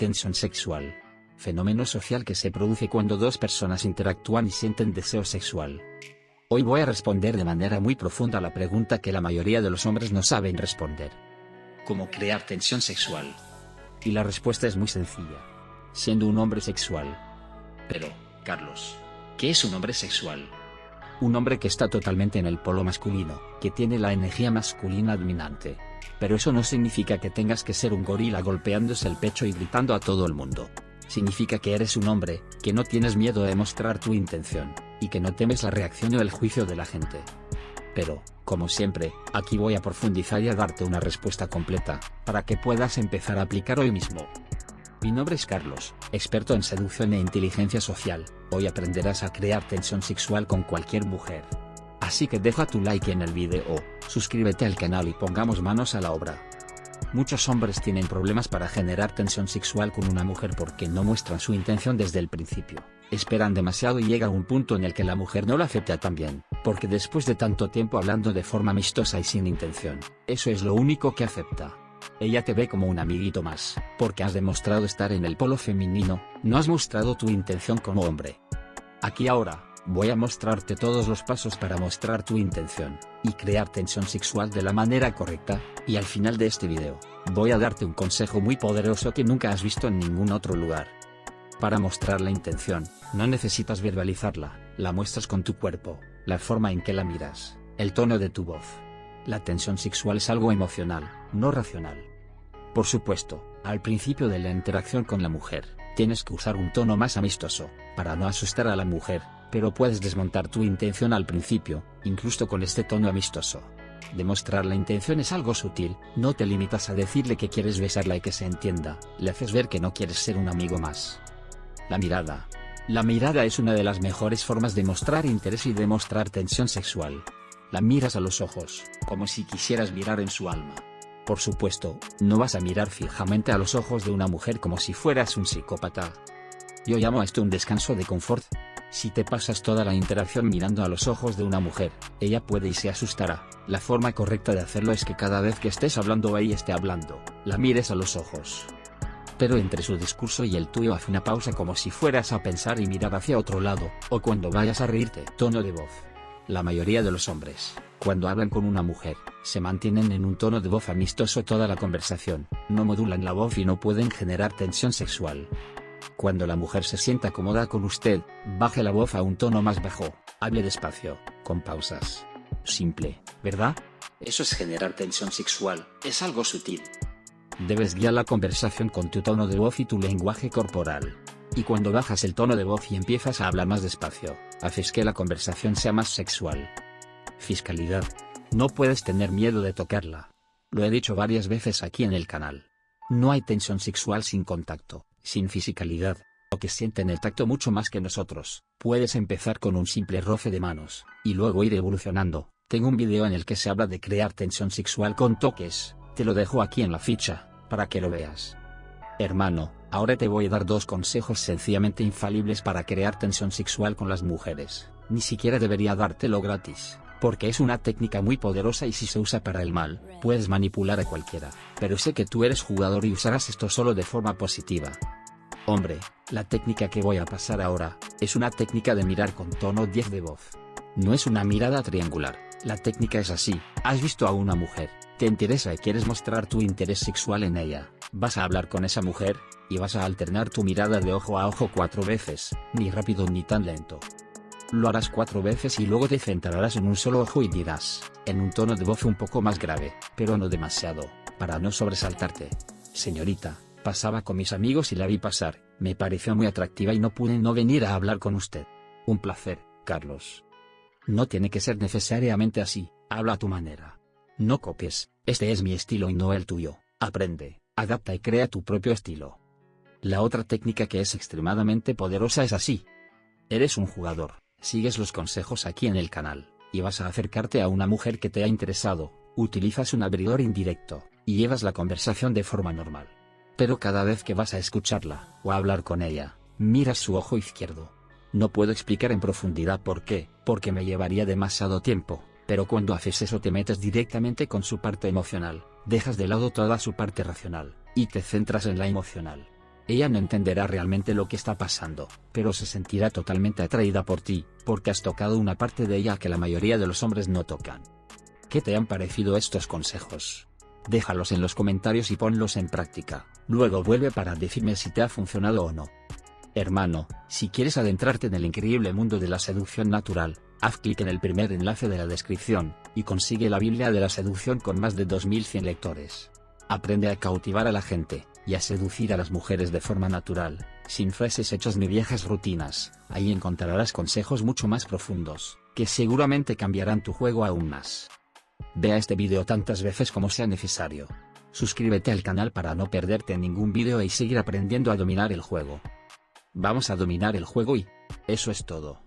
Tensión sexual. Fenómeno social que se produce cuando dos personas interactúan y sienten deseo sexual. Hoy voy a responder de manera muy profunda a la pregunta que la mayoría de los hombres no saben responder. ¿Cómo crear tensión sexual? Y la respuesta es muy sencilla. Siendo un hombre sexual. Pero, Carlos, ¿qué es un hombre sexual? Un hombre que está totalmente en el polo masculino, que tiene la energía masculina dominante. Pero eso no significa que tengas que ser un gorila golpeándose el pecho y gritando a todo el mundo. Significa que eres un hombre, que no tienes miedo de mostrar tu intención, y que no temes la reacción o el juicio de la gente. Pero, como siempre, aquí voy a profundizar y a darte una respuesta completa, para que puedas empezar a aplicar hoy mismo. Mi nombre es Carlos, experto en seducción e inteligencia social. Hoy aprenderás a crear tensión sexual con cualquier mujer. Así que deja tu like en el video, suscríbete al canal y pongamos manos a la obra. Muchos hombres tienen problemas para generar tensión sexual con una mujer porque no muestran su intención desde el principio. Esperan demasiado y llega un punto en el que la mujer no lo acepta tan bien, porque después de tanto tiempo hablando de forma amistosa y sin intención, eso es lo único que acepta. Ella te ve como un amiguito más, porque has demostrado estar en el polo femenino, no has mostrado tu intención como hombre. Aquí ahora, voy a mostrarte todos los pasos para mostrar tu intención, y crear tensión sexual de la manera correcta, y al final de este video, voy a darte un consejo muy poderoso que nunca has visto en ningún otro lugar. Para mostrar la intención, no necesitas verbalizarla, la muestras con tu cuerpo, la forma en que la miras, el tono de tu voz. La tensión sexual es algo emocional, no racional. Por supuesto, al principio de la interacción con la mujer, tienes que usar un tono más amistoso, para no asustar a la mujer, pero puedes desmontar tu intención al principio, incluso con este tono amistoso. Demostrar la intención es algo sutil, no te limitas a decirle que quieres besarla y que se entienda, le haces ver que no quieres ser un amigo más. La mirada. La mirada es una de las mejores formas de mostrar interés y demostrar tensión sexual. La miras a los ojos, como si quisieras mirar en su alma. Por supuesto, no vas a mirar fijamente a los ojos de una mujer como si fueras un psicópata. Yo llamo a esto un descanso de confort. Si te pasas toda la interacción mirando a los ojos de una mujer, ella puede y se asustará. La forma correcta de hacerlo es que cada vez que estés hablando o ella esté hablando, la mires a los ojos. Pero entre su discurso y el tuyo haz una pausa como si fueras a pensar y mirar hacia otro lado, o cuando vayas a reírte. Tono de voz. La mayoría de los hombres, cuando hablan con una mujer, se mantienen en un tono de voz amistoso toda la conversación, no modulan la voz y no pueden generar tensión sexual. Cuando la mujer se sienta cómoda con usted, baje la voz a un tono más bajo, hable despacio, con pausas. Simple, ¿verdad? Eso es generar tensión sexual, es algo sutil. Debes guiar la conversación con tu tono de voz y tu lenguaje corporal. Y cuando bajas el tono de voz y empiezas a hablar más despacio, haces que la conversación sea más sexual. Fiscalidad. No puedes tener miedo de tocarla. Lo he dicho varias veces aquí en el canal. No hay tensión sexual sin contacto, sin fisicalidad, o que sienten el tacto mucho más que nosotros. Puedes empezar con un simple roce de manos, y luego ir evolucionando. Tengo un video en el que se habla de crear tensión sexual con toques, te lo dejo aquí en la ficha, para que lo veas. Hermano, ahora te voy a dar 2 consejos sencillamente infalibles para crear tensión sexual con las mujeres. Ni siquiera debería dártelo gratis, porque es una técnica muy poderosa y si se usa para el mal, puedes manipular a cualquiera. Pero sé que tú eres jugador y usarás esto solo de forma positiva. Hombre, la técnica que voy a pasar ahora, es una técnica de mirar con tono 10 de voz. No es una mirada triangular, la técnica es así. Has visto a una mujer, te interesa y quieres mostrar tu interés sexual en ella. Vas a hablar con esa mujer, y vas a alternar tu mirada de ojo a ojo 4 veces, ni rápido ni tan lento. Lo harás 4 veces y luego te centrarás en un solo ojo y dirás, en un tono de voz un poco más grave, pero no demasiado, para no sobresaltarte: señorita, pasaba con mis amigos y la vi pasar, me pareció muy atractiva y no pude no venir a hablar con usted. Un placer, Carlos. No tiene que ser necesariamente así, habla a tu manera. No copies, este es mi estilo y no el tuyo, aprende, adapta y crea tu propio estilo. La otra técnica que es extremadamente poderosa es así. Eres un jugador, sigues los consejos aquí en el canal, y vas a acercarte a una mujer que te ha interesado, utilizas un abridor indirecto, y llevas la conversación de forma normal. Pero cada vez que vas a escucharla, o a hablar con ella, miras su ojo izquierdo. No puedo explicar en profundidad por qué, porque me llevaría demasiado tiempo, pero cuando haces eso te metes directamente con su parte emocional, dejas de lado toda su parte racional, y te centras en la emocional. Ella no entenderá realmente lo que está pasando, pero se sentirá totalmente atraída por ti, porque has tocado una parte de ella que la mayoría de los hombres no tocan. ¿Qué te han parecido estos consejos? Déjalos en los comentarios y ponlos en práctica, luego vuelve para decirme si te ha funcionado o no. Hermano, si quieres adentrarte en el increíble mundo de la seducción natural, haz clic en el primer enlace de la descripción, y consigue la Biblia de la seducción con más de 2100 lectores. Aprende a cautivar a la gente, y a seducir a las mujeres de forma natural, sin frases hechas ni viejas rutinas. Ahí encontrarás consejos mucho más profundos, que seguramente cambiarán tu juego aún más. Vea este video tantas veces como sea necesario. Suscríbete al canal para no perderte ningún video y seguir aprendiendo a dominar el juego. Vamos a dominar el juego y eso es todo.